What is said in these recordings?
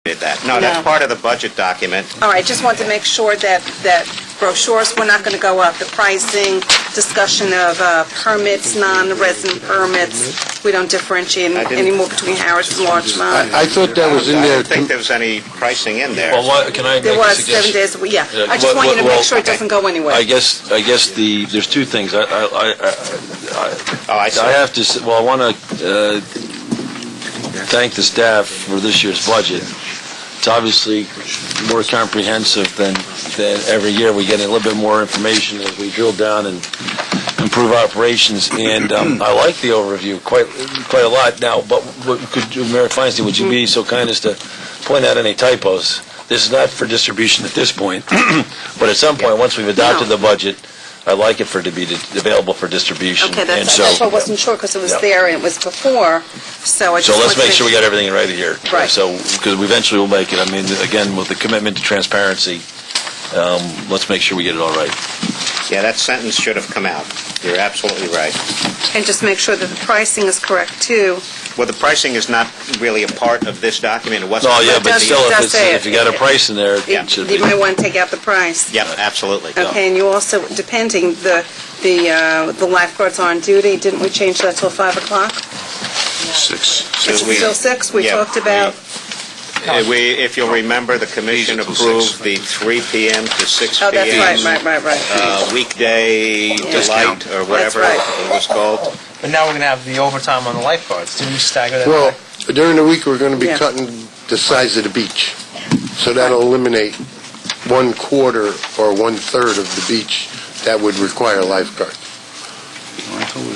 that. No, that's part of the budget document. All right, just want to make sure that brochures were not going to go up. The pricing, discussion of permits, non-resident permits. We don't differentiate anymore between Harris and Larchmont. I thought that was in I there. don't think there was any pricing in there. Well, can I There make a was suggestion? 7 days a week, yeah. I just want you to make sure it doesn't go anywhere. I guess there's two things. I see. have to. I want to thank the staff for this year's budget. It's obviously more comprehensive than every year. We get a little bit more information as we drill down and improve operations. And I like the overview quite a lot. Now, but Mayor Feinstein, would you be so kind as to point out any typos? This is not for distribution at this point, but at some point, once we've adopted the budget, I'd like it for it to be available for distribution. Okay, that's why I wasn't sure, because it was there and it was before, so I just So let's want to make sure we got everything right here. Right. So, because we eventually will make it. I mean, again, with the commitment to transparency, let's make sure we get it all right. Yeah, that sentence should have come out. You're absolutely right. And just make sure that the pricing is correct, too. Well, the pricing is not really a part of this document. It wasn't. No, yeah, but does- still, it does say if you got a price in there, Yeah. it should be. You might want to take out the price. Yep, absolutely. Okay, and you also, depending, the lifeguards are on duty, didn't we change that till 5 o'clock? 6. It's still 6? We Yeah, talked about, If you'll remember, the commission Until approved 6. the 3 p.m. to 6 oh, p.m. that's right. Weekday Discount. delight, or whatever That's it was called. But now we're going to have the overtime on the lifeguards. Didn't we stagger that? Well, during the week, we're going to be Yeah. cutting the size of the beach. So that'll eliminate 1/4 or 1/3 of the beach that would require lifeguards.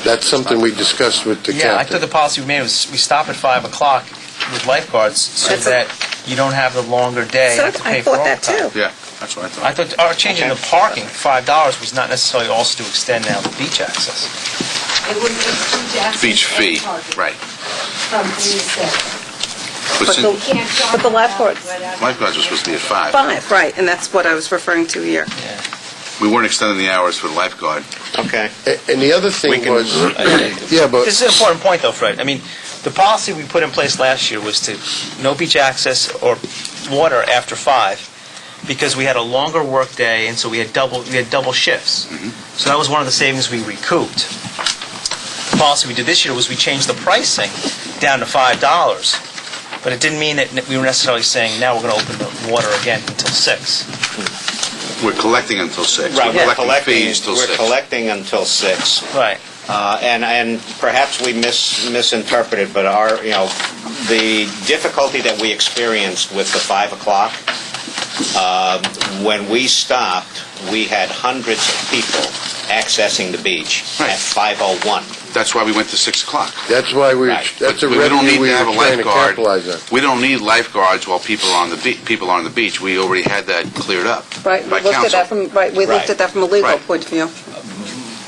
That's something we discussed with the Yeah, I captain. thought the policy we made was we stop at 5 o'clock with lifeguards so That's a- that you don't have the longer day. So have to pay I for thought that, overtime. too. Yeah, that's what I thought. I thought our changing the parking, $5, was not necessarily also to extend now the beach access. Beach fee, right. But But since the lifeguards, lifeguards were supposed to be at 5, 5, right, and that's what I was referring to here. we weren't extending the hours for the lifeguard. Okay. And the other We thing can- was, yeah, but This is an important point, though, Fred. I mean, the policy we put in place last year was to no beach access or water after 5, because we had a longer work day, and so we had double shifts. So that was one of the savings we recouped. The policy we did this year was we changed the pricing down to $5, but it didn't mean that we were necessarily saying now we're going to open the water again until 6. We're collecting until 6. Right, We're collecting fees till we're 6. collecting until 6. Right. And perhaps we misinterpreted, but the difficulty that we experienced with the 5 o'clock, when we stopped, we had hundreds of people accessing the beach Right. at 5:01. That's why we went to 6 o'clock. that's why Right. that's a But we don't revenue need we to were have a trying to lifeguard. capitalize on. We don't need lifeguards while people are on the beach. We already had that cleared up Right, we by looked at that council. from, we looked at that from a legal Right. point of view.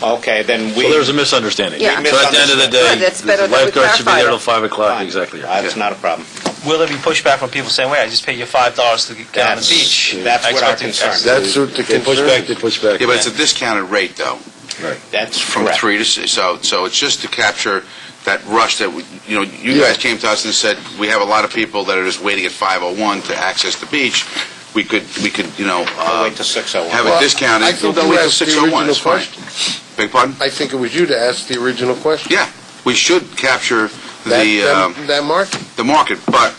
Okay, then So there's a misunderstanding. Yeah. So at the end of the day, Good, it's better that we lifeguards should be clarify there till it. 5 o'clock. Fine. Exactly. That's not a problem. Will there be pushback from people saying, wait, I just paid you $5 to get on the beach? That's I what our expect you- concern is. That's what the They push concern back. is. They push back. Yeah, but it's a discounted rate, though, That's from correct. 3 to 6. So it's just to capture that rush that, you Yeah. guys came to us and said, we have a lot of people that are just waiting at 5:01 to access the beach. We could We'll wait till 6:01. have Well, it discounted. I think Don't you wait till asked the 6:01, original it's fine. question. Beg pardon? I think it was you to ask the original question. Yeah, we should capture That market. the market, but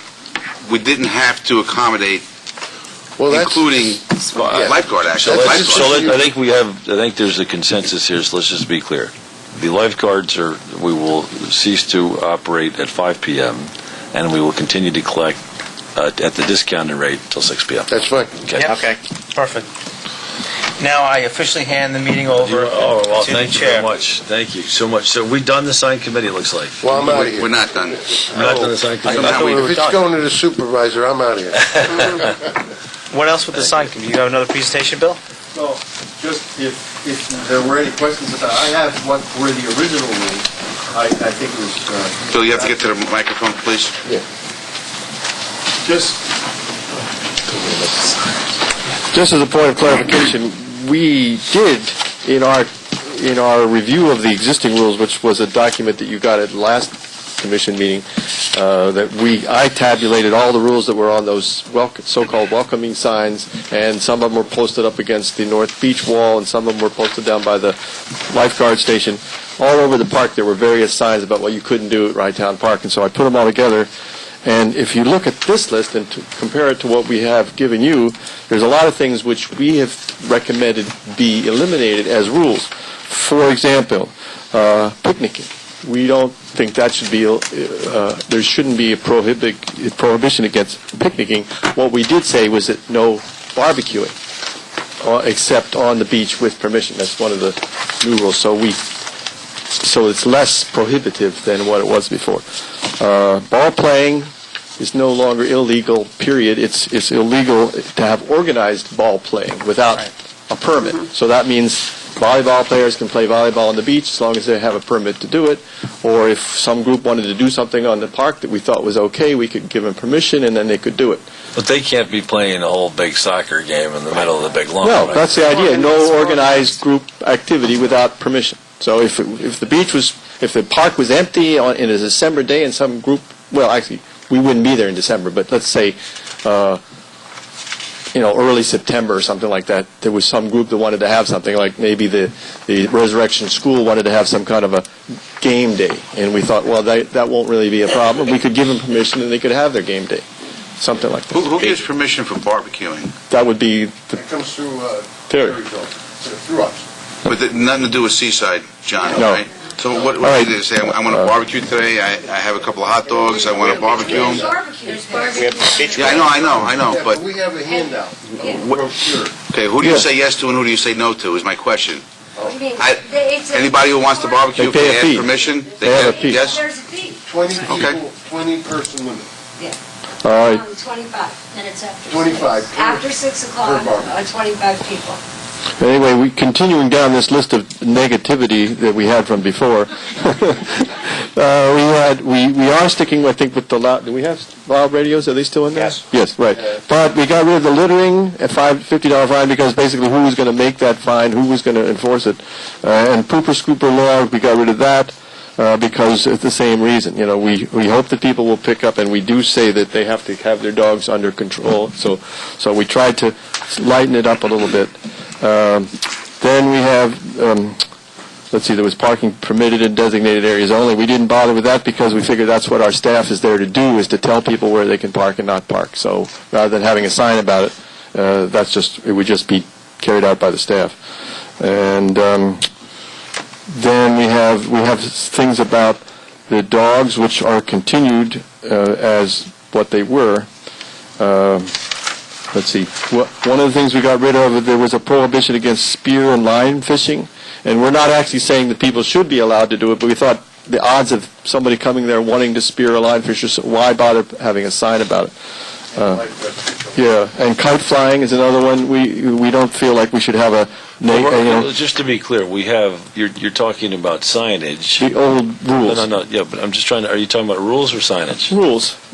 we didn't have to accommodate, Well, that's including lifeguard access. I think there's a consensus here, so let's just be clear. The lifeguards we will cease to operate at 5 p.m., and we will continue to collect at the discounted rate till 6 p.m. That's fine. Okay. Yep. Okay. Perfect. Now I officially hand the meeting over Oh, well, to the thank you very chair. much. Thank you so much. So we've done the sign committee, it looks like. Well, I'm out of We're here. not done. We're not done the sign committee. Somehow we- If it's going to the supervisor, I'm out of here. What else with the sign committee? You have another presentation, Bill? So, just if there were any questions about, I have what were the original rules. I think it was, Bill, you have to get to the microphone, please. just as a point of clarification, we did, in our review of the existing rules, which was a document that you got at last commission meeting, I tabulated all the rules that were on those so-called welcoming signs, and some of them were posted up against the North Beach wall, and some of them were posted down by the lifeguard station. All over the park, there were various signs about what you couldn't do at Rye-Town Park, and so I put them all together. And if you look at this list and compare it to what we have given you, there's a lot of things which we have recommended be eliminated as rules. For example, picnicking. We don't think that should be, there shouldn't be a prohibition against picnicking. What we did say was that no barbecuing, except on the beach with permission. That's one of the new rules. So it's less prohibitive than what it was before. Ball playing is no longer illegal, period. It's illegal to have organized ball playing without a permit. So that means volleyball players can play volleyball on the beach as long as they have a permit to do it. Or if some group wanted to do something on the park that we thought was okay, we could give them permission and then they could do it. But they can't be playing a whole big soccer game in the middle of the big lawn. No, right? that's the idea. No organized group activity without permission. So if the park was empty in a December day and some group, well, actually, we wouldn't be there in December, but let's say, early September or something like that, there was some group that wanted to have something, like maybe the Resurrection School wanted to have some kind of a game day, and we thought, well, that won't really be a problem. We could give them permission and they could have their game day, something like that. Who gives permission for barbecuing? That would be It comes through, Terry. through us. But nothing to do with Seaside, John, No. right? So what All right. do you say? I want to barbecue today, I have a couple of hot dogs, I want to barbecue them? We have beach. Yeah, I know, Yeah, but, we have a handout, brochure. okay, who do you Yeah. say yes to and who do you say no to, is my question. Anybody Anybody who wants to barbecue, if They pay they a fee. ask permission? They have a fee. Yes? There's a fee, 20 Okay. people, 20-person limit. All right. 25 minutes after. 25 per- After 6 o'clock, per bar. 25 people. Anyway, continuing down this list of negativity that we had from before, we are sticking, I think, with the loud. Do we have loud radios? Are they still in there? Yes. Yes, right. But we got rid of the littering at $50 fine because basically who was going to make that fine, who was going to enforce it, and pooper scooper law, we got rid of that. Because it's the same reason. We hope that people will pick up, and we do say that they have to have their dogs under control. So we tried to lighten it up a little bit. Then we have, there was parking permitted in designated areas only. We didn't bother with that because we figured that's what our staff is there to do, is to tell people where they can park and not park. So rather than having a sign about it, it would just be carried out by the staff. And then we have things about the dogs, which are continued as what they were. Let's see. One of the things we got rid of, there was a prohibition against spear and line fishing, and we're not actually saying that people should be allowed to do it, but we thought the odds of somebody coming there wanting to spear a line fisher, so why bother having a sign about it? Yeah, and kite flying is another one. We don't feel like we should have a. Just to be clear, you're talking about signage. The old rules. No. Yeah, but I'm just trying to. Are you talking about rules or signage?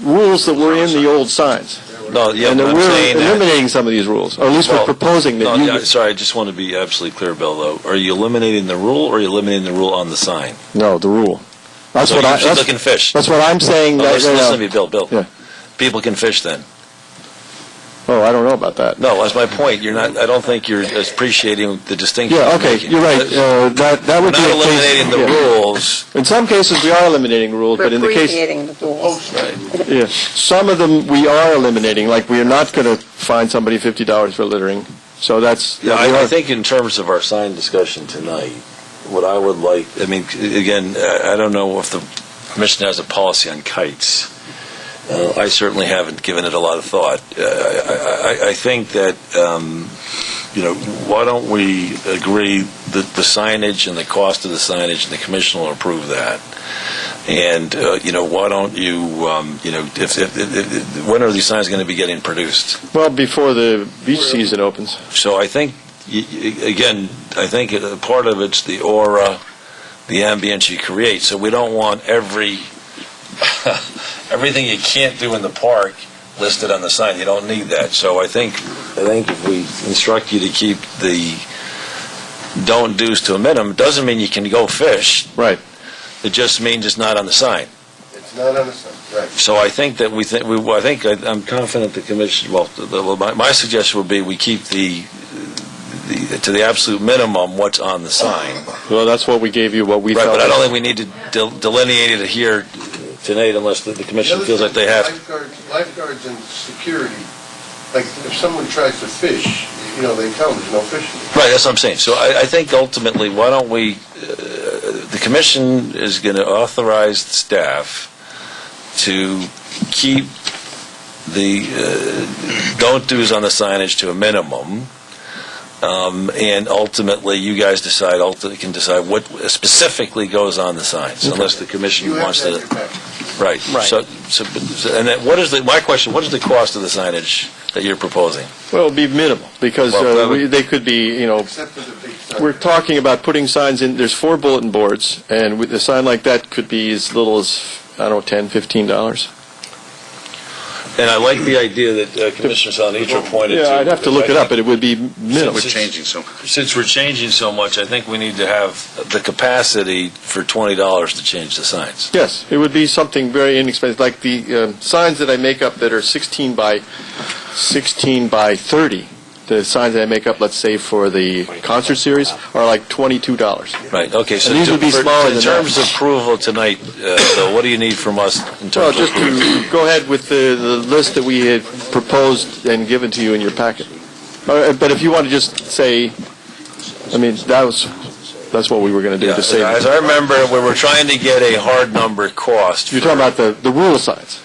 Rules that were in the old signs. No, yeah, And but that I'm we're saying eliminating some of these rules, or at least we're proposing that No, you. yeah, sorry, I just want to be absolutely clear, Bill. Though, are you eliminating the rule, or are you eliminating the rule on the sign? No, the rule. That's So what you people can fish. That's what I'm saying. No, listen to me, Bill. Yeah. People can fish then. Oh, I don't know about that. No, that's my point. You're not. I don't think you're appreciating the distinction. Yeah, you're okay, making. you're right. That would We're be not a case- eliminating the yeah. rules. In some cases, we are eliminating rules, but in the case, Abbreviating the rules. yeah, some of them we are eliminating. Like we are not going to fine somebody $50 for littering. So that's. Yeah, we I are- think in terms of our sign discussion tonight, what I would like. I mean, again, I don't know if the commission has a policy on kites. I certainly haven't given it a lot of thought. I think that, why don't we agree that the signage and the cost of the signage, and the commission will approve that. And, why don't you, when are these signs going to be getting produced? Well, before the beach season opens. So I think, I think part of it's the aura, the ambience you create. So we don't want everything you can't do in the park listed on the sign. You don't need that. So I think if we instruct you to keep the don't do's to a minimum, doesn't mean you can go fish. Right. It just means it's not on the sign. Not on the sign, right. So I think that I'm confident the commission, my suggestion would be we keep to the absolute minimum what's on the sign. Well, that's what we gave you, what we Right, felt. but I don't think we need to delineate it here tonight unless the commission feels like they have. Lifeguards and security, like if someone tries to fish, they tell them there's no fishing. Right, that's what I'm saying. So I think ultimately, why don't we, the commission is going to authorize the staff to keep the don't-dos on the signage to a minimum, and ultimately, you guys can decide what specifically goes on the signs, unless the commission wants to. Right. So, and then my question, what is the cost of the signage that you're proposing? Well, it'll be minimal, because they could be, Except for the big sign. we're talking about putting signs in, there's 4 bulletin boards, and with a sign like that could be as little as, I don't know, $10, $15. And I like the idea that Commissioner Salnitro pointed to. Yeah, I'd have to look it up, but it would be minimal. We're changing so much. Since we're changing so much, I think we need to have the capacity for $20 to change the signs. Yes, it would be something very inexpensive, like the signs that I make up that are 16 by 30. The signs that I make up, let's say, for the concert series, are like $22. Right, okay, so And these would be smaller in than terms of approval tonight, though, what do you need from us in Well, terms of just to go ahead with the list that we had proposed and given to you in your packet. But if you want to just say, that's what we were going to do, to say. As I remember, we were trying to get a hard number cost. You're talking about the rule signs.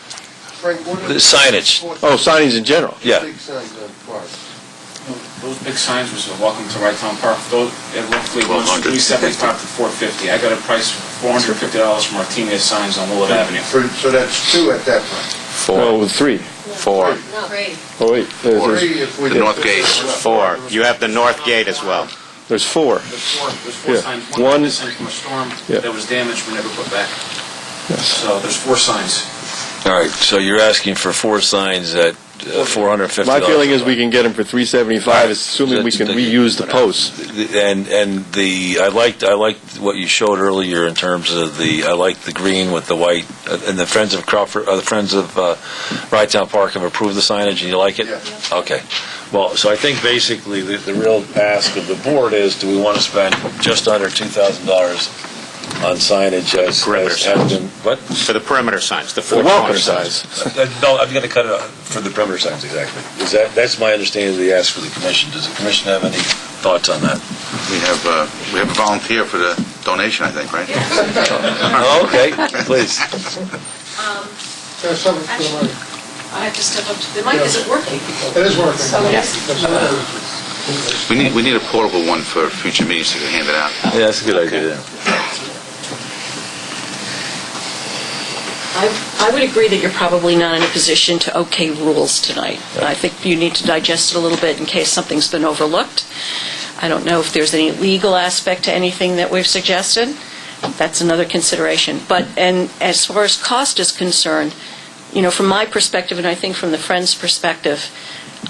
Frank, what are The signage. Oh, signage in general. Yeah. Big signs on cars. Those big signs was welcome to Wrightown Park. Those, it roughly runs from $375 to $450. I got a price $450 for Martinez signs on Willard Avenue. So that's 2 at that price. 4. 3. 4. No, great. Oh, wait. 3 if we The north gate. 4. You have the north gate as well. There's 4. There's four Yeah. signs. One- One missing from a storm Yeah. that was damaged, we never put back. Yes. So there's 4 signs. All right, so you're asking for 4 sign at $450. My feeling is we can get them for $375, assuming we can reuse the posts. And I liked what you showed earlier in terms of I like the green with the white, and the Friends of Crawford, the Friends of Wrightown Park have approved the signage, and you like it? Yeah. Okay. Well, so I think basically the real ask of the board is, do we want to spend just under $2,000 on signage as Perimeter has been, what? For the perimeter signs, the The 4 welcome corner signs. signs. No, I'm going to cut it for the perimeter signs, exactly. That's my understanding of the ask for the commission. Does the commission have any thoughts on that? We have a volunteer for the donation, I think, right? Oh, okay, please. There's something for the money. I have to step up to, the mic isn't working. It is working. So, yes. We need a portable one for future meetings to hand it out. Yeah, that's a good idea. I would agree that you're probably not in a position to okay rules tonight. I think you need to digest it a little bit in case something's been overlooked. I don't know if there's any legal aspect to anything that we've suggested. That's another consideration. And as far as cost is concerned, from my perspective, and I think from the Friends' perspective,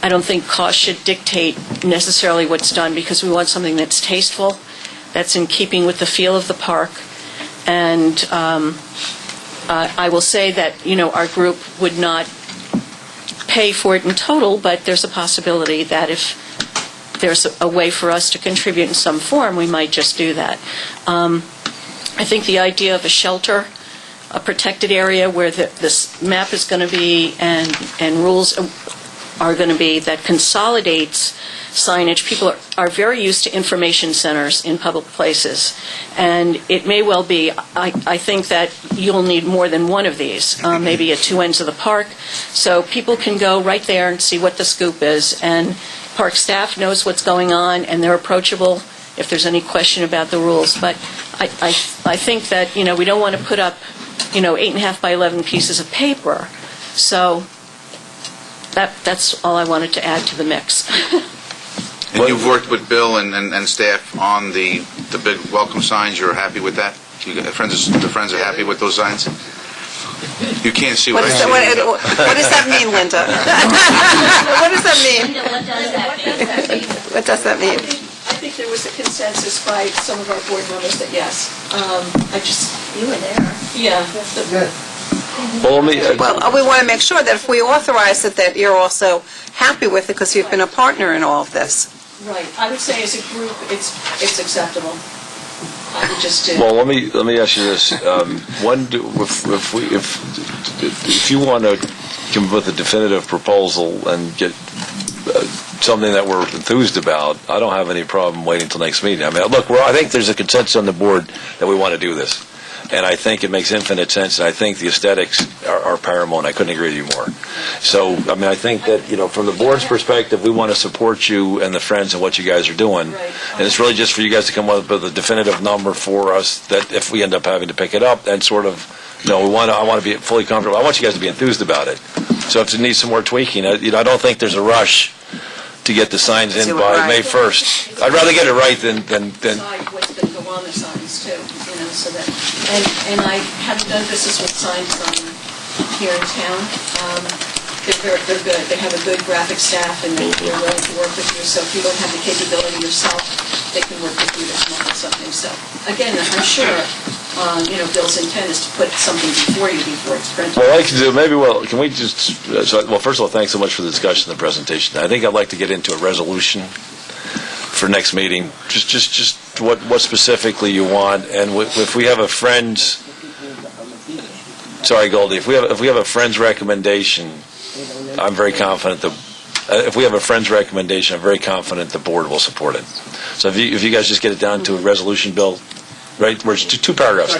I don't think cost should dictate necessarily what's done, because we want something that's tasteful, that's in keeping with the feel of the park, and I will say that, our group would not pay for it in total, but there's a possibility that if there's a way for us to contribute in some form, we might just do that. I think the idea of a shelter, a protected area where this map is going to be and rules are going to be, that consolidates signage. People are very used to information centers in public places, and it may well be, I think that you'll need more than one of these, maybe at 2 ends of the park, so people can go right there and see what the scoop is, and park staff knows what's going on, and they're approachable if there's any question about the rules. But I think that, we don't want to put up, 8.5 by 11 pieces of paper, so that's all I wanted to add to the mix. And you've worked with Bill and staff on the big welcome signs. You're happy with that? The friends are happy with those signs? You can't see what I see. What does that mean, Linda? What does that mean? Linda, what does that mean? What does that mean? I think there was a consensus by some of our board members that yes. You were there. Yeah. Well, let me, Well, we want to make sure that if we authorize it, that you're also happy with it, because you've been a partner in all of this. Right. I would say as a group, it's acceptable. I would just do. well, let me ask you this. If you want to come up with a definitive proposal and get something that we're enthused about, I don't have any problem waiting until next meeting. I mean, look, I think there's a consensus on the board that we want to do this. And I think it makes infinite sense, and I think the aesthetics are paramount. I couldn't agree with you more. So, I mean, I think that, from the board's perspective, we want to support you and the Friends and what you guys are doing. And it's really just for you guys to come up with a definitive number for us that if we end up having to pick it up, and sort of, I want to be fully comfortable. I want you guys to be enthused about it. So if it needs some more tweaking, I don't think there's a rush to get the signs in by May 1st. I'd rather get it right than Decide what's going to go on the signs too, so that, and I haven't done business with signs here in town. They're good. They have a good graphic staff, and they're willing to work with you. So if you don't have the capability yourself, they can work with you to come up with something. So again, I'm sure, Bill's intent is to put something before you before it's printed. Well, I can do, can we just, first of all, thanks so much for the discussion and the presentation. I think I'd like to get into a resolution for next meeting, just what specifically you want, and if we have a friend's, sorry, Goldie, if we have a friend's recommendation, I'm very confident if we have a friend's recommendation, I'm very confident the board will support it. So if you guys just get it down to a resolution, Bill, right, where it's two paragraphs.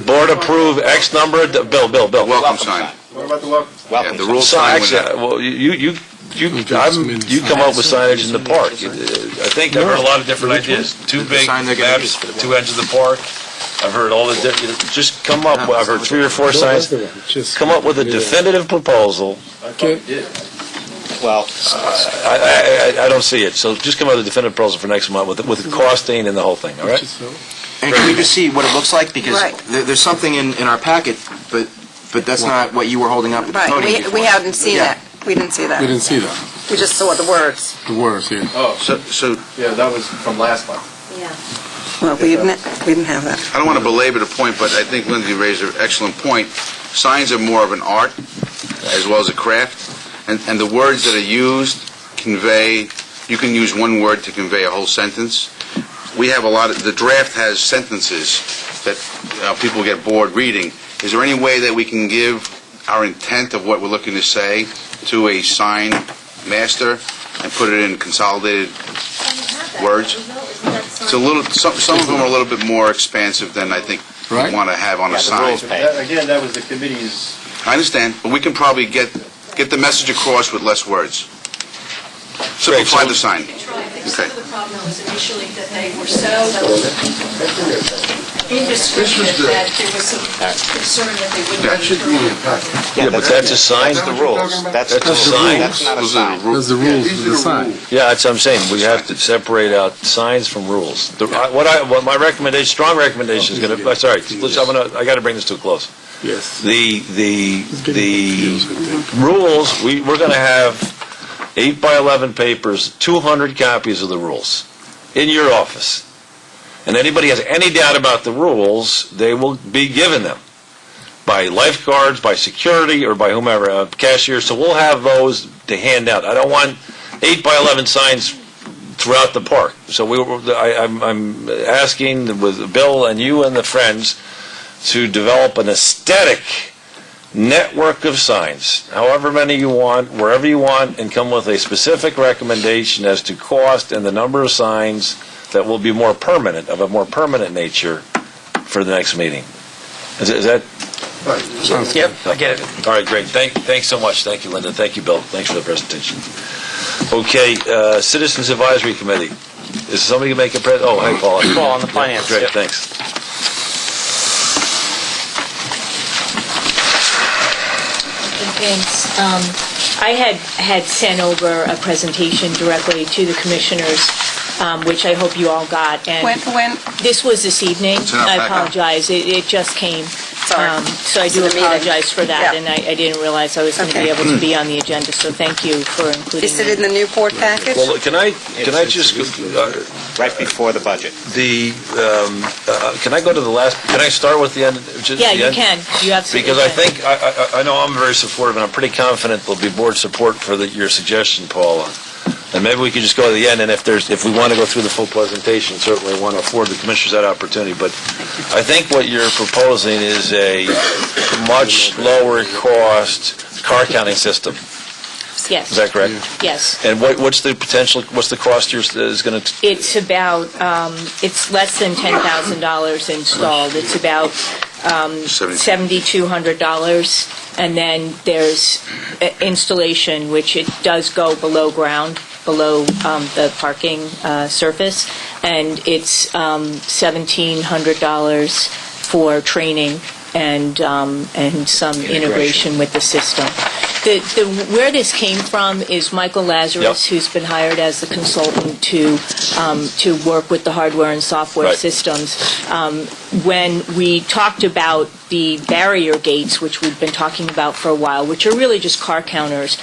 Board approve X number, Bill. Welcome sign. What about the welcome? Yeah, the rules sign. Well, you come up with signage in the park. I think I've heard a lot of different ideas. Two big maps, two ends of the park. I've heard all the different. Just come up. I've heard 3 or 4 signs. Come up with a definitive proposal. Well, I don't see it. So just come up with a definitive proposal for next month with costing and the whole thing. All right. And can we just see what it looks like? Because Right. there's something in our packet, but that's not what you were holding up at the Right, podium before. we haven't seen Yeah. that. We didn't see that. We didn't see that, We just saw the words. the words here. Oh, So yeah, that was from last month. Yeah. Well, we didn't have that. I don't want to belabor the point, but I think Lindsay raised an excellent point. Signs are more of an art as well as a craft, and the words that are used convey, you can use one word to convey a whole sentence. We have the draft has sentences that people get bored reading. Is there any way that we can give our intent of what we're looking to say to a sign master and put it in consolidated words? It's a little. Some of them are a little bit more expansive than I think we want to have on a sign. Again, that was the committee's. I understand, but we can probably get the message across with less words. Simplify the sign. Some of the problem was initially that they were so indiscriminate that there was some concern that they wouldn't. That should be in the packet. Yeah, but that's a sign. That's the rules. That's a sign. That's not a sign. Those are the rules of the sign. Yeah, that's what I'm saying. We have to separate out signs from rules. What my recommendation, strong recommendation is going to. Sorry, I got to bring this to a close. Yes. The rules. We're going to have 8 by 11 papers, 200 copies of the rules in your office. And anybody has any doubt about the rules, they will be given them by lifeguards, by security, or by whomever, cashier. So we'll have those to hand out. I don't want 8 by 11 signs throughout the park. So I'm asking with Bill and you and the Friends to develop an aesthetic network of signs, however many you want, wherever you want, and come with a specific recommendation as to cost and the number of signs that will be more permanent, of a more permanent nature for the next meeting. Is that? Yep, I get it. All right, great. Thanks so much. Thank you, Linda. Thank you, Bill. Thanks for the presentation. Okay, Citizens Advisory Committee. Is somebody going to make a oh, hey, Paul. Paul on the finance. Great, Yep. thanks. Thanks. I had sent over a presentation directly to the commissioners, which I hope you all got. And When? this was this evening. It's in our I packet. apologize. It just came. sorry. So I To do the meeting. apologize for that, Yeah. and I didn't realize I was going to be Okay. able to be on the agenda, so thank you for including Is it me. in the Newport package? Well, can I just, Right before the budget. can I go to the last, can I start with the end? just Yeah, the you end? can. You absolutely Because I can. think, I know I'm very supportive, and I'm pretty confident there'll be board support for your suggestion, Paula. And maybe we could just go to the end, and if we want to go through the full presentation, certainly want to afford the commissioners that opportunity. But I think what you're proposing is a much lower cost car counting system. Yes. Is that correct? Yes. And what's the cost is going to? It's about, it's less than $10,000 installed. It's about $7,200. And then there's installation, which it does go below ground, below the parking surface. And it's $1,700 for training and some integration with the system. Where this came from is Michael Lazarus, who's been hired as the consultant to work with the hardware and software systems. When we talked about the barrier gates, which we've been talking about for a while, which are really just car counters,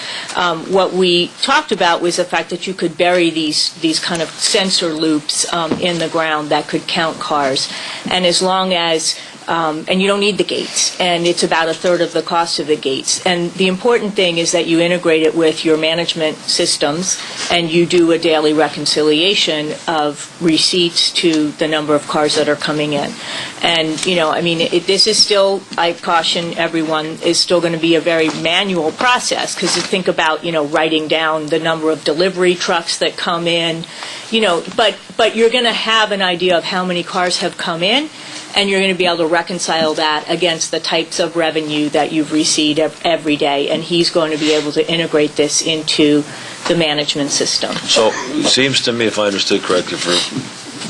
what we talked about was the fact that you could bury these kind of sensor loops in the ground that could count cars. And as long as and you don't need the gates, and it's about a third of the cost of the gates. And the important thing is that you integrate it with your management systems, and you do a daily reconciliation of receipts to the number of cars that are coming in. And, this is still, I caution everyone, is still going to be a very manual process, because you think about, writing down the number of delivery trucks that come in, but you're going to have an idea of how many cars have come in, and you're going to be able to reconcile that against the types of revenue that you've received every day. And he's going to be able to integrate this into the management system. So it seems to me, if I understood correctly, for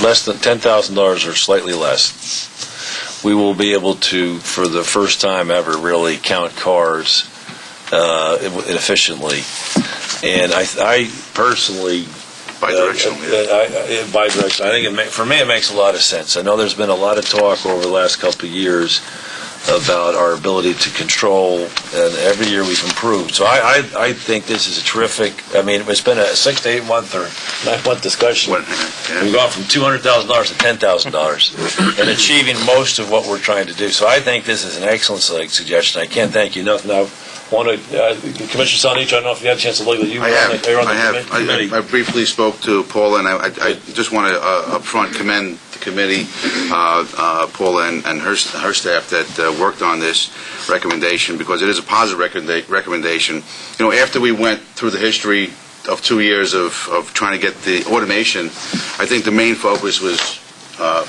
less than $10,000 or slightly less, we will be able to, for the first time ever, really count cars efficiently. And I personally... Bi-directional, bi-directional. I think for me it makes a lot of sense. I know there's been a lot of talk over the last couple of years about our ability to control, and every year we've improved. So I think this is a terrific, it's been a 6 to 8 month or 9 month discussion. We've gone from $200,000 to $10,000 and achieving most of what we're trying to do. So I think this is an excellent suggestion. I can't thank you enough. Now, Commissioner Sonich, I don't know if you had a chance to look at you. I briefly spoke to Paula, and I just want to up front commend the committee, Paula and her staff that worked on this recommendation, because it is a positive recommendation. After we went through the history of 2 years of trying to get the automation, I think the main focus was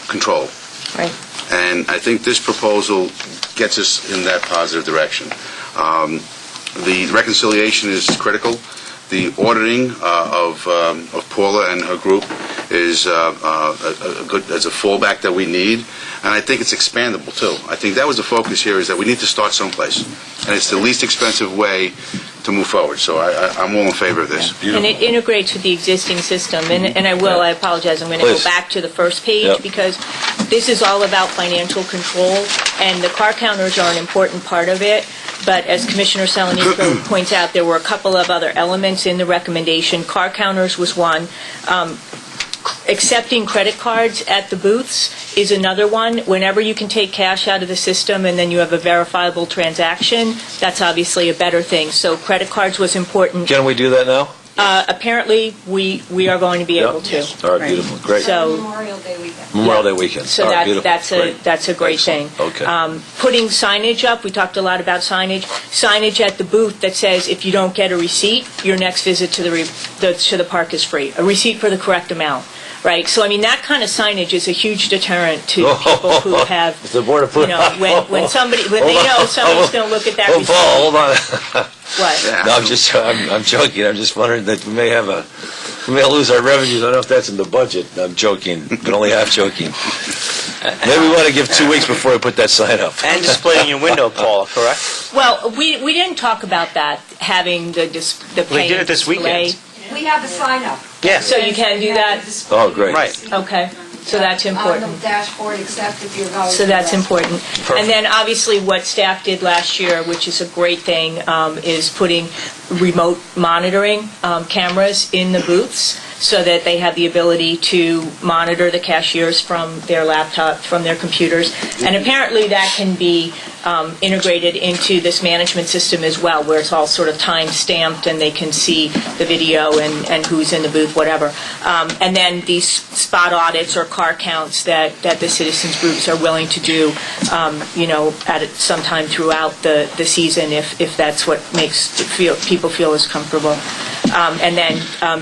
control. Right. And I think this proposal gets us in that positive direction. The reconciliation is critical. The auditing of Paula and her group is as a fallback that we need, and I think it's expandable too. I think that was the focus here, is that we need to start someplace, and it's the least expensive way to move forward. So I'm all in favor of this. And it integrates with the existing system. And I apologize, I'm going to go back to the first page, because this is all about financial control, and the car counters are an important part of it. But as Commissioner Salonico points out, there were a couple of other elements in the recommendation. Car counters was one. Accepting credit cards at the booths is another one. Whenever you can take cash out of the system and then you have a verifiable transaction, that's obviously a better thing. So credit cards was important. Can we do that now? Apparently, we are going to be able to. All right, beautiful, great. So Memorial Day weekend. Memorial Day weekend. So All right, beautiful. that's a great thing. Okay. Putting signage up, we talked a lot about signage. Signage at the booth that says if you don't get a receipt, your next visit to the park is free. A receipt for the correct amount. Right, so that kind of signage is a huge deterrent to people who have, the board of when they know somebody's going to look at that receipt. Hold on. What? No, I'm joking. I'm just wondering that we may lose our revenues. I don't know if that's in the budget. I'm joking, but only half joking. Maybe we want to give 2 weeks before we put that sign up. And display in your window, Paula, correct? Well, we didn't talk about that, having the We did it this display. weekend. We have the sign up. Yeah. So you can do that? Oh, great. Right. Okay. So that's important. On the dashboard, except if you're going. So that's important. Perfect. And then obviously what staff did last year, which is a great thing, is putting remote monitoring cameras in the booths so that they have the ability to monitor the cashiers from their laptop, from their computers. And apparently that can be integrated into this management system as well, where it's all sort of time-stamped and they can see the video and who's in the booth, whatever. And then these spot audits or car counts that the citizens groups are willing to do, at some time throughout the season if that's what makes people feel as comfortable. And then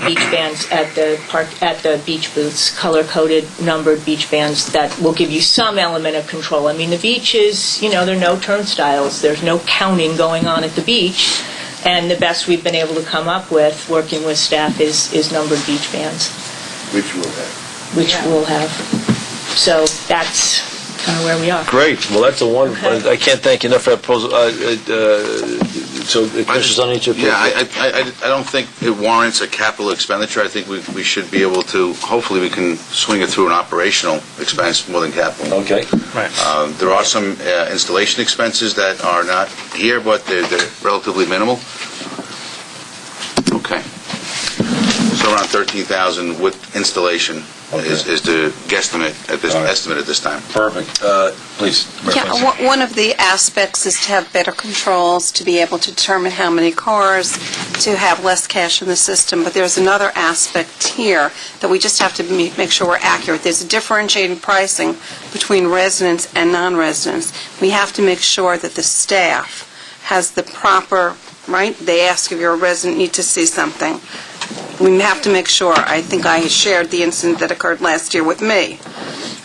beach bands at the beach booths, color-coded, numbered beach bands that will give you some element of control. I mean, the beach is, there are no turnstiles. There's no counting going on at the beach. And the best we've been able to come up with, working with staff, is numbered beach bands. Which we'll have. Which we'll have. So that's kind of where we are. Great. Well, that's a wonderful, I can't thank you enough for that proposal. So, Commissioner Sonny, it's your Yeah, proposal. I don't think it warrants a capital expenditure. I think we should be able to, hopefully we can swing it through an operational expense more than capital. Okay. Right. There are some installation expenses that are not here, but they're relatively minimal. Okay. So around $13,000 with installation is the guesstimate at this estimate at this time. Perfect. Please. Yeah, one of the aspects is to have better controls, to be able to determine how many cars, to have less cash in the system. But there's another aspect here that we just have to make sure we're accurate. There's a differentiating pricing between residents and non-residents. We have to make sure that the staff has the proper, right? They ask if you're a resident, need to see something. We have to make sure, I think I shared the incident that occurred last year with me.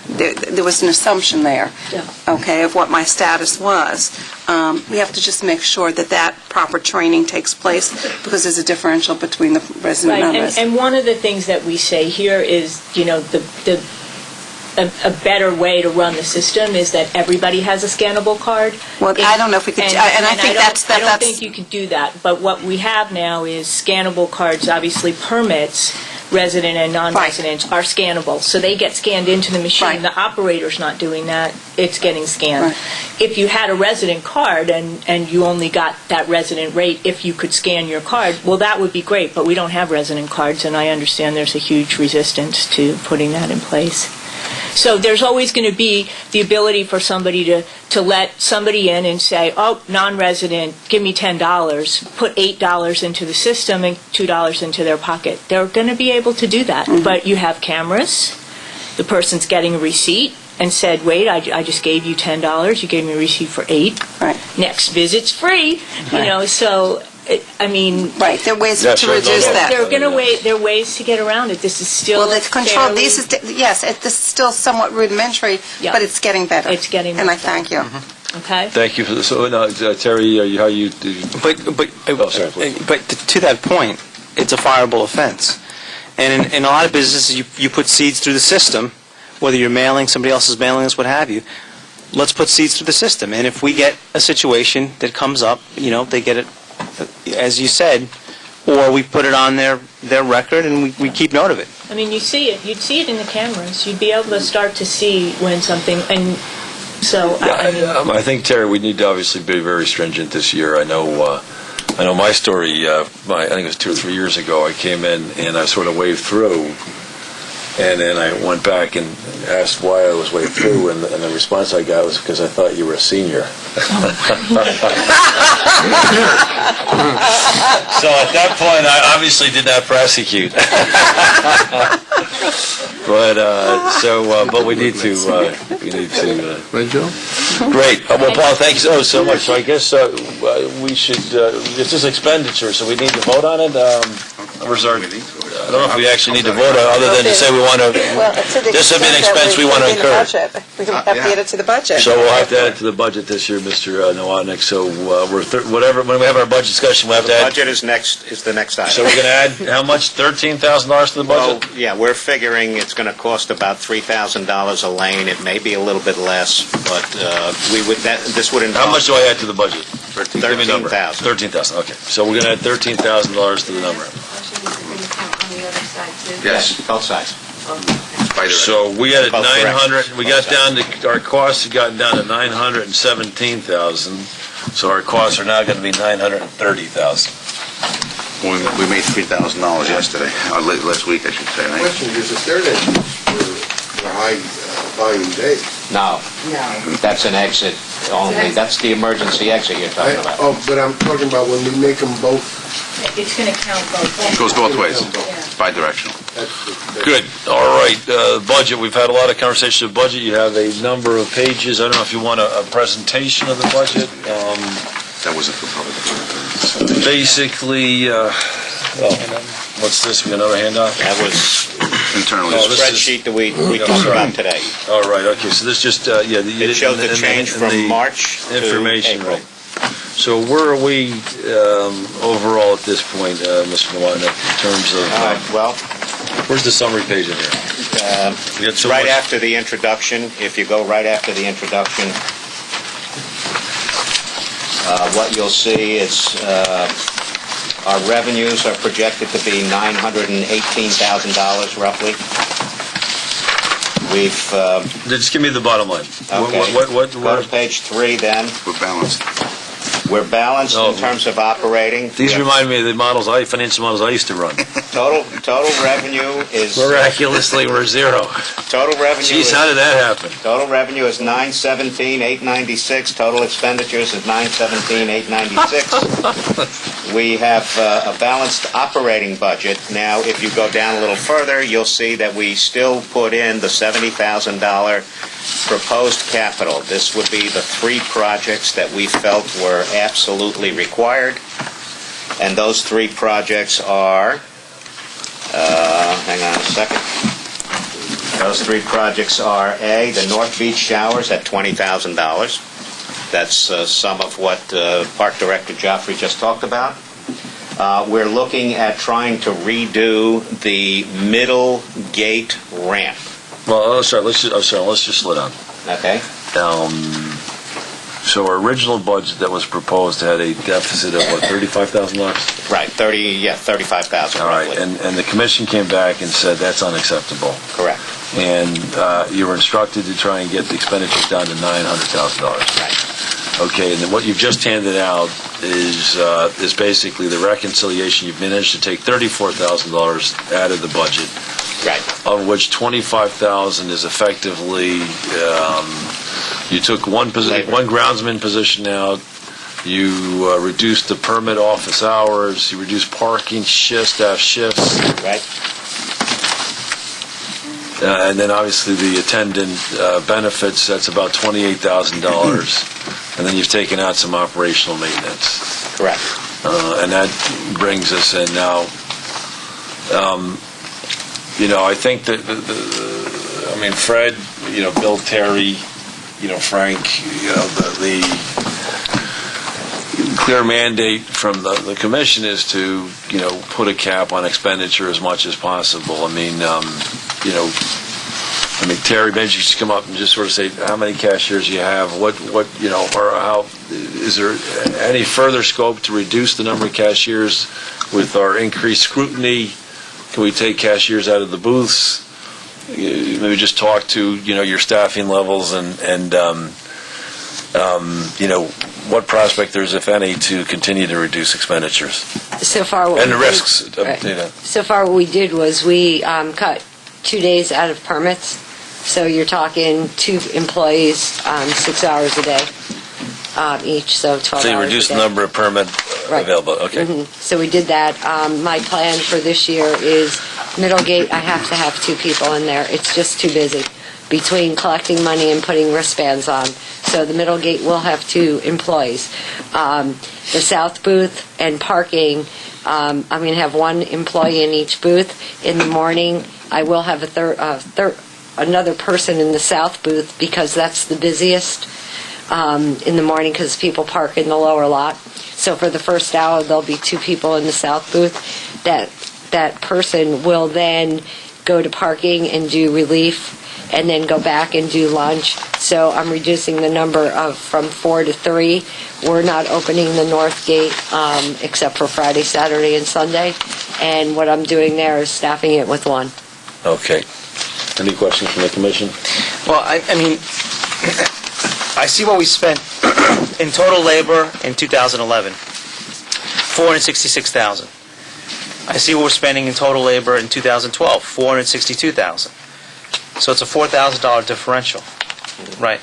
There was an assumption there, okay, of what my status was. We have to just make sure that proper training takes place because there's a differential between the resident and non-resident. And one of the things that we say here is, a better way to run the system is that everybody has a scannable card. Well, I don't know if we could, and I think I don't think you could do that, but what we have now is scannable cards, obviously permits, resident and non-resident, are scannable, so they get scanned into the machine. Right. The operator's not doing that, it's getting scanned. Right. If you had a resident card and you only got that resident rate if you could scan your card, well, that would be great, but we don't have resident cards, and I understand there's a huge resistance to putting that in place. So there's always going to be the ability for somebody to let somebody in and say, oh, non-resident, give me $10, put $8 into the system and $2 into their pocket. They're going to be able to do that. Mm-hmm. But you have cameras, the person's getting a receipt and said, wait, I just gave you $10, you gave me a receipt for $8. Right. Next visit's free, so... Right, there are ways to reduce that. There are ways to get around it. This is still Well, the control, this is still somewhat rudimentary, but it's getting better. It's getting And I better. thank you. Okay? Thank you for this. So, Terry, how you... But sorry, please. but to that point, it's a fireable offense. And in a lot of businesses, you put seeds through the system, whether you're mailing, somebody else is mailing us, what have you. Let's put seeds through the system. And if we get a situation that comes up, they get it, as you said, or we put it on their record and we keep note of it. I mean, you'd see it in the cameras. You'd be able to start to see when something, and so, I think, Terry, we need to obviously be very stringent this year. I know my story, I think it was 2 or 3 years ago, I came in and I sort of waved through, and then I went back and asked why I was waved through, and the response I got was because I thought you were a senior. So at that point, I obviously did not prosecute. But we need to. Right, Joe? Great. Well, Paul, thank you so much. So I guess we should. It's just expenditure, so we need to vote on it. I don't know if we actually need to vote on it, other than to say we want to. This would be an expense we want to incur. We have to add it to the budget. So we'll have to add it to the budget this year, Mr. Nowotnik. So when we have our budget discussion, we'll have to add. The budget is the next item. So we're going to add how much? $13,000 to the budget? Well, yeah, we're figuring it's going to cost about $3,000 a lane. It may be a little bit less, but this would involve. How much do I add to the budget? $13,000. $13,000. Okay. So we're going to add $13,000 to the number. Yes. Both sides. So we had Both 900, directions. we got down to, our costs had gotten down to 917,000, so our costs are now going to be 930,000. We made $3,000 yesterday, or last week, I should say, right? Question is, if they're that for high volume days. No, that's an exit only. That's the emergency exit you're talking about. Oh, but I'm talking about when we make them both. It's going to count both ways. It goes both ways, bi-directional. Good, all right, budget, we've had a lot of conversation of budget, you have a number of pages, I don't know if you want a presentation of the budget. That wasn't for public. Basically, what's this, we got another handout? That was Internally. Oh, this is- spreadsheet that we talked about today. All right, okay, so this just, yeah. It shows the change from March to information, April. right. So where are we overall at this point, Mr. Milano, in terms of, Well, where's the summary page in here? We got so right much- after the introduction, if you go right after the introduction, what you'll see is our revenues are projected to be $918,000 roughly. We've, Just give me the bottom line. okay, What, go to page 3 then. We're balanced. We're balanced Oh. in terms of operating. these remind me of the financial models I used to run. Total revenue is, Miraculously, we're zero. total revenue Geez, is, how did that happen? total revenue is $917,896. Total expenditures is $917,896. We have a balanced operating budget. Now, if you go down a little further, you'll see that we still put in the $70,000 proposed capital. This would be the 3 projects that we felt were absolutely required. And those 3 projects are, hang on a second. Those 3 projects are A, the North Beach showers at $20,000. That's some of what Park Director Gioffre just talked about. We're looking at trying to redo the middle gate ramp. Well, let's just slow down. Okay? So our original budget that was proposed had a deficit of, what, $35,000? Right, 35,000 All right, roughly. and the commission came back and said that's unacceptable. Correct. And you were instructed to try and get the expenditures down to $900,000. Right. Okay, and then what you've just handed out is basically the reconciliation. You've managed to take $34,000 out of the budget, Right. of which $25,000 is effectively, you took one groundsman position out, you reduced the permit office hours, you reduced parking staff shifts, Right. and then obviously the attendant benefits, that's about $28,000. And then you've taken out some operational maintenance. Correct. And that brings us in now. I think that, Fred, Bill, Terry, Frank, the clear mandate from the commission is to, put a cap on expenditure as much as possible. Terry, maybe you should come up and just sort of say how many cashiers you have, or how, is there any further scope to reduce the number of cashiers with our increased scrutiny? Can we take cashiers out of the booths? Maybe just talk to, your staffing levels and what prospect there's, if any, to continue to reduce expenditures. So far, what And the we did- risks. Right. So far, what we did was we cut 2 days out of permits. So you're talking 2 employees, 6 hours a day each, so 12 hours So you a reduce the day. number of permit Right. available, okay. Mhm. So we did that. My plan for this year is middle gate, I have to have 2 people in there. It's just too busy between collecting money and putting wristbands on. So the middle gate will have 2 employees. The south booth and parking, I'm going to have 1 employee in each booth. In the morning, I will have another person in the south booth because that's the busiest in the morning because people park in the lower lot. So for the first hour, there'll be 2 people in the south booth. That person will then go to parking and do relief and then go back and do lunch. So I'm reducing the number from 4 to 3. We're not opening the north gate except for Friday, Saturday, and Sunday. And what I'm doing there is staffing it with 1. Okay. Any questions from the commission? Well, I mean, I see what we spent in total labor in 2011, $466,000. I see what we're spending in total labor in 2012, $462,000. So it's a $4,000 differential, right?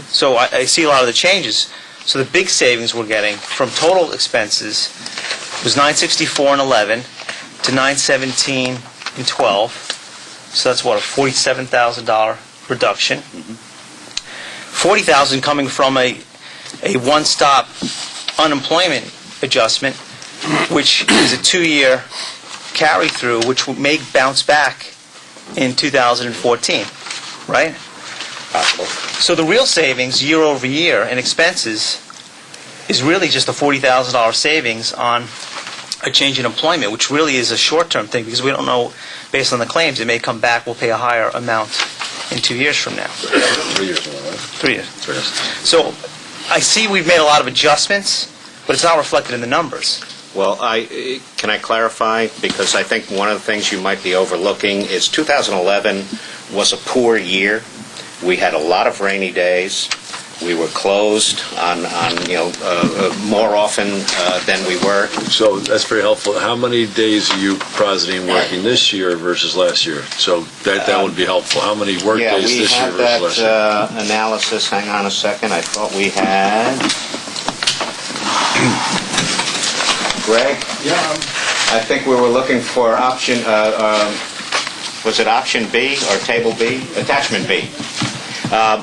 So I see a lot of the changes. So the big savings we're getting from total expenses was $964 in 11 to $917 in 12. So that's what, a $47,000 reduction. $40,000 coming from a one-stop unemployment adjustment, which is a 2-year carry-through, which may bounce back in 2014, right? Possible. So the real savings year over year in expenses is really just a $40,000 savings on a change in employment, which really is a short-term thing because we don't know, based on the claims, it may come back, we'll pay a higher amount in 2 years from now. 3 years from now, right? 3 years. So I see we've made a lot of adjustments, but it's not reflected in the numbers. Well, can I clarify? Because I think one of the things you might be overlooking is 2011 was a poor year. We had a lot of rainy days. We were closed on more often than we were. So that's very helpful. How many days are you positing working this year versus last year? So that would be helpful. How many work days this year versus last year? Yeah, we had that analysis. Hang on a second. I thought we had... Greg? Yeah. I think we were looking for option, was it option B or table B? Attachment B.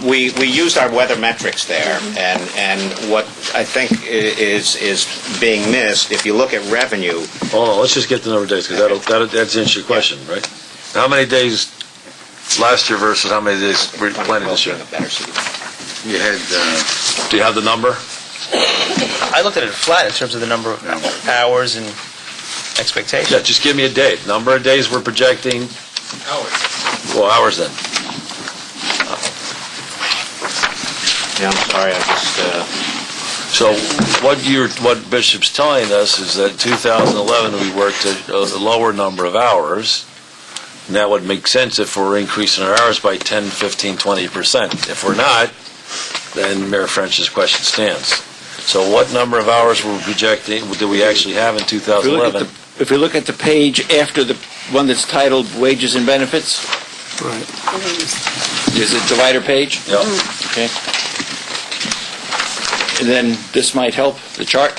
We used our weather metrics there, and what I think is being missed, if you look at revenue... Hold on, let's just get the number of days, because that answers your question, right? How many days last year versus how many days we're planning this year? You had, do you have the number? I looked at it flat in terms of the number of hours and expectations. Yeah, just give me a date. Number of days we're projecting. Hours. Well, hours then. Yeah, I'm sorry, I just... So what Bishop's telling us is that 2011 we worked a lower number of hours, and that would make sense if we're increasing our hours by 10, 15, 20%. If we're not, then Mayor French's question stands. So what number of hours were we projecting, do we actually have in 2011? If we look at the page after the one that's titled Wages and Benefits, Right. there's a divider page. Yep. Okay. And then this might help, the chart.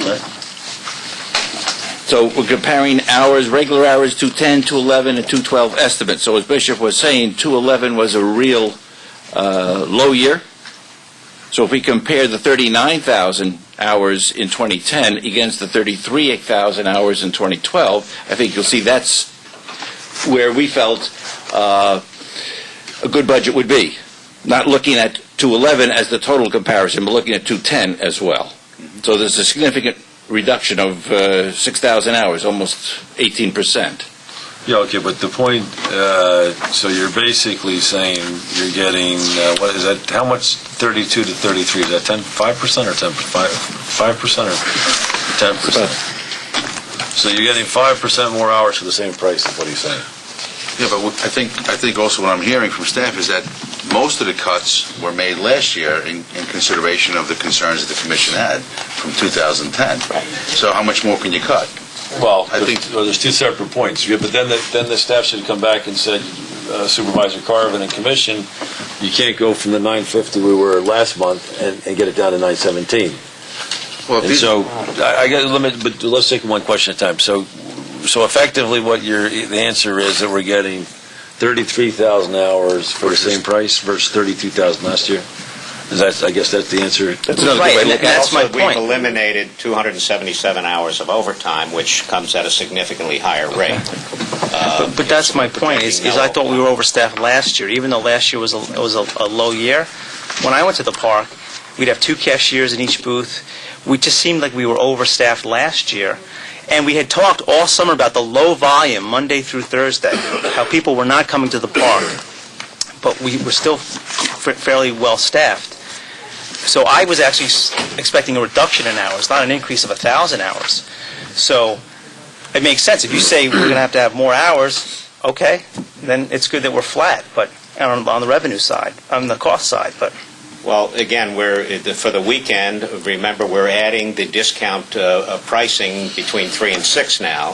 Okay. So we're comparing hours, regular hours, 210, 211, and 212 estimates. So as Bishop was saying, 211 was a real low year. So if we compare the 39,000 hours in 2010 against the 33,000 hours in 2012, I think you'll see that's where we felt a good budget would be. Not looking at 211 as the total comparison, but looking at 210 as well. So there's a significant reduction of 6,000 hours, almost 18%. Yeah, okay, but the point, so you're basically saying you're getting, what is that, how much 32 to 33, is that 5% or 10%? 5% or 10%? So you're getting 5% more hours for the same price, is what he's saying. yeah, but I think also what I'm hearing from staff is that most of the cuts were made last year in consideration of the concerns that the commission had from 2010. So how much more can you cut? Well, I think there's two separate points. Yeah, but then the staff should come back and said, Supervisor Carvin and Commission, you can't go from the 950 we were last month and get it down to 917. Well, And so I got to limit, but let's take one question at a time. So effectively, what the answer is that we're getting 33,000 hours for the same price versus 32,000 last year. I guess that's the answer. That's another good way to look at it. That's my Also, point. we've eliminated 277 hours of overtime, which comes at a significantly higher rate. But that's my point, is I thought we were overstaffed last year, even though last year was a low year. When I went to the park, we'd have 2 cashiers in each booth. We just seemed like we were overstaffed last year. And we had talked all summer about the low volume, Monday through Thursday, how people were not coming to the park. But we were still fairly well staffed. So I was actually expecting a reduction in hours, not an increase of 1,000 hours. So it makes sense. If you say we're going to have more hours, okay, then it's good that we're flat, but on the revenue side, on the cost side, but Well, again, for the weekend, remember, we're adding the discount pricing between 3 and 6 now,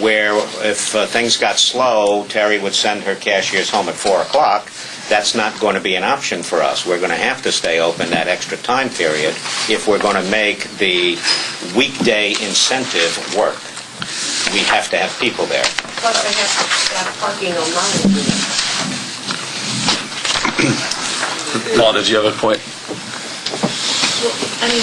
where if things got slow, Terry would send her cashiers home at 4 o'clock. That's not going to be an option for us. We're going to have to stay open that extra time period if we're going to make the weekday incentive work. We have to have people there. Plus, I have to stop parking online. Paul, did you have a point? Well, I mean,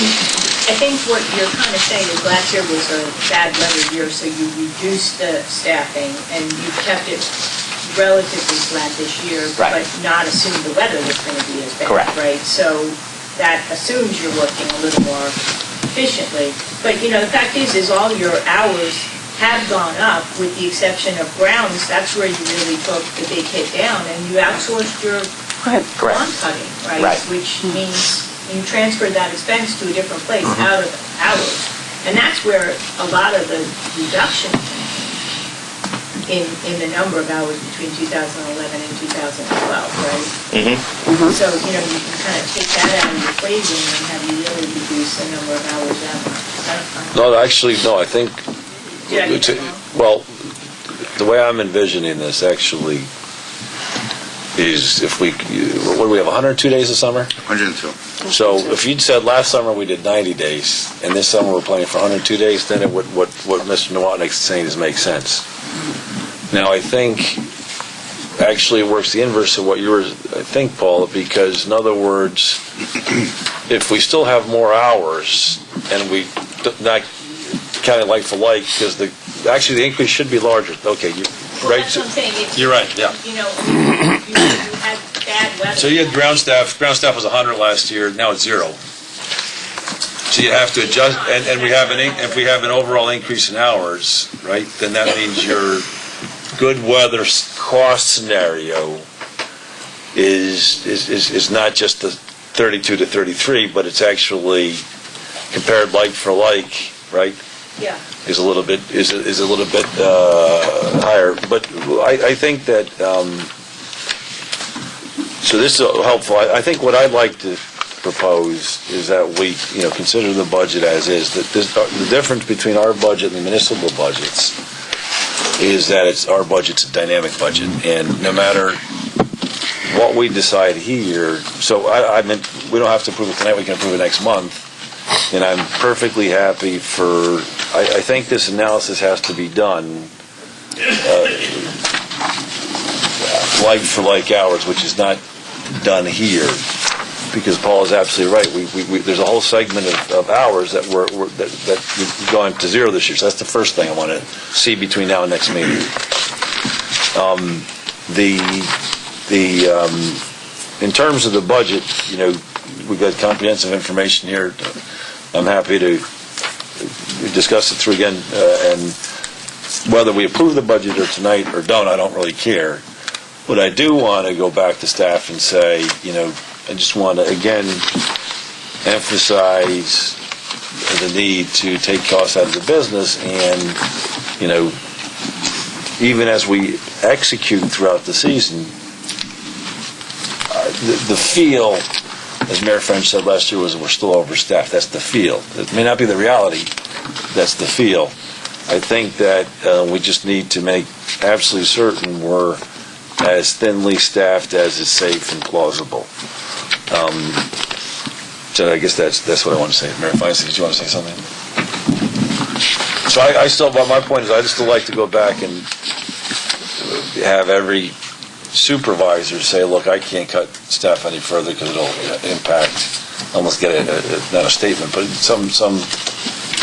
I think what you're kind of saying is last year was a bad weather year, so you reduced the staffing and you kept it relatively flat this year, Right. but not assume the weather was going to be as bad, Correct. right? So that assumes you're working a little more efficiently. But, you know, the fact is all your hours have gone up, with the exception of grounds. That's where you really took the big hit down, and you outsourced your lawn cutting, right? Which means you transferred that expense to a different place out of hours. And that's where a lot of the reduction in the number of hours between 2011 and 2012, right? So, you know, you can kind of take that out of the equation and have you really reduce the number of hours that much. No, actually, no, I think, Did I get that wrong? well, the way I'm envisioning this actually is if what do we have, 102 days of summer? 102. So if you'd said last summer we did 90 days, and this summer we're planning for 102 days, then what Mr. Nowotnik's saying is makes sense. Now, I think actually it works the inverse of what you were, I think, Paul, because in other words, if we still have more hours and we not kind of like for like, because actually the increase should be larger. Okay, Well, that's what I'm saying. You're right, yeah. You know, you had bad weather. So you had ground staff was 100 last year, now it's 0. So you have to adjust, and if we have an overall increase in hours, right, then that means your good weather cost scenario is not just the 32 to 33, but it's actually compared like for like, right? Yeah. Is a little bit higher, but I think that so this is helpful. I think what I'd like to propose is that we consider the budget as is. That the difference between our budget and the municipal budgets is that our budget's a dynamic budget, and no matter what we decide here, so I mean we don't have to approve it tonight. We can approve it next month. And I'm perfectly happy I think this analysis has to be done like for like hours, which is not done here, because Paul is absolutely right. There's a whole segment of hours that we've gone to 0 this year. So that's the first thing I want to see between now and next meeting. In terms of the budget, we've got comprehensive information here. I'm happy to discuss it through again, and whether we approve the budget or tonight or don't, I don't really care. But I do want to go back to staff and say, I just want to again emphasize the need to take costs out of the business, and even as we execute throughout the season, the feel, as Mayor French said last year, was we're still overstaffed. That's the feel. It may not be the reality. That's the feel. I think that we just need to make absolutely certain we're as thinly staffed as is safe and plausible. So I guess that's what I want to say. Mayor Feinstein, did you want to say something? So my point is, I'd still like to go back and have every supervisor say, look, I can't cut staff any further because it'll impact, almost get not a statement, but some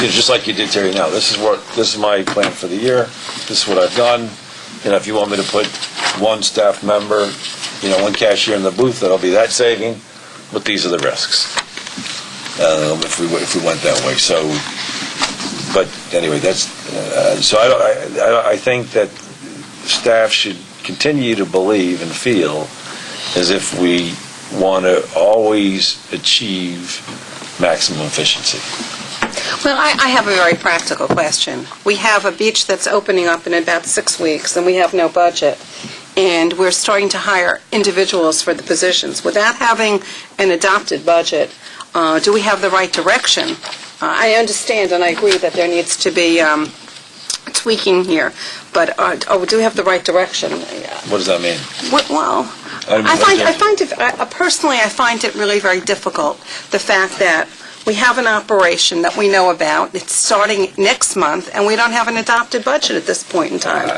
just like you did, Terry, now. This is my plan for the year. This is what I've done. If you want me to put one staff member, one cashier in the booth, that'll be that saving, but these are the risks. If we went that way. So, but anyway, that's so I think that staff should continue to believe and feel as if we want to always achieve maximum efficiency. Well, I have a very practical question. We have a beach that's opening up in about 6 weeks, and we have no budget, and we're starting to hire individuals for the positions. Without having an adopted budget, do we have the right direction? I understand and I agree that there needs to be tweaking here, but do we have the right direction? What does that mean? Well, personally, I find it really very difficult, the fact that we have an operation that we know about, it's starting next month, and we don't have an adopted budget at this point in time.